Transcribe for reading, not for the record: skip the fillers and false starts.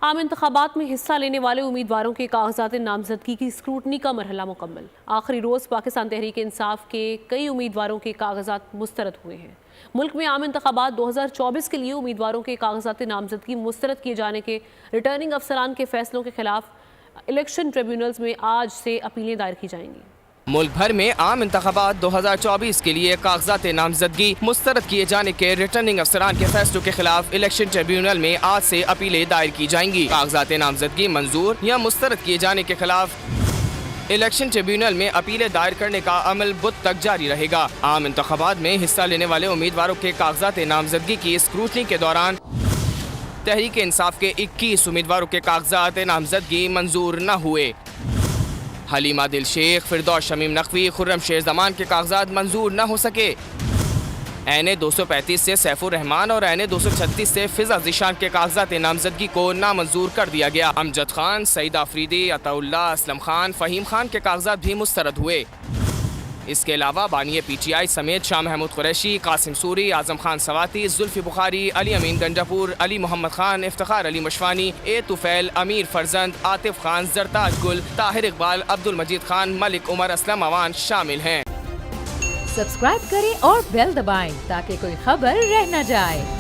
आम इंतखाबात में हिस्सा लेने वाले उम्मीदवारों के कागजात नामजदगी की स्क्रूटनी का मरहला मुकम्मल। आखिरी रोज़ पाकिस्तान तहरीक इंसाफ के कई उम्मीदवारों के कागजात मुस्तरद हुए हैं। मुल्क में आम इंतखाबात 2024 के लिए उम्मीदवारों के कागजात नामजदगी मुस्तरद किए जाने के रिटर्निंग अफसरान के फैसलों के खिलाफ इलेक्शन ट्रिब्यूनल्स में आज से अपीलें दायर की जाएंगी। मुल्क भर में आम इंतखाबात 2024 के लिए कागजात नामजदगी मुस्तरद किए जाने के रिटर्निंग अफसरान के फैसलों के खिलाफ इलेक्शन ट्रिब्यूनल में आज से अपीलें दायर की जाएंगी। कागजात नामजदगी मंजूर या मुस्तरद किए जाने के खिलाफ इलेक्शन ट्रिब्यूनल में अपीलें दायर करने का अमल बुध तक जारी रहेगा। आम इंतखाबात में हिस्सा लेने वाले उम्मीदवारों के कागजात नामजदगी की स्क्रूटनी के दौरान तहरीक इंसाफ के 21 उम्मीदवारों के कागजात नामजदगी मंजूर न हुए। हलीमा दिल शेख, फिरदौस शमीम नकवी, खुर्रम शेर जमान के कागजात मंजूर न हो सके। एन 235 से सैफुर रहमान और एन 236 से फिजा ज़ीशान के कागजात नामजदगी को नामंजूर कर दिया गया। अमजद खान, सईद आफरीदी, अताउल्लाह, असलम खान, फ़हीम खान के कागजात भी मुस्तरद हुए। इसके अलावा बानी PTI समेत शाह महमूद कुरैशी, कासिम सूरी, आजम खान सवाती, जुल्फी बुखारी, अली अमीन गंजापुर, अली मोहम्मद खान, इफ्तिखार अली मशवानी, ए तुफैल, अमीर फरजंद, आतिफ खान, जरताज गुल, ताहिर इकबाल, अब्दुल मजीद खान, मलिक उमर असलम अवान शामिल हैं। सब्सक्राइब करें और बेल दबाएं ताकि कोई खबर रह न जाए।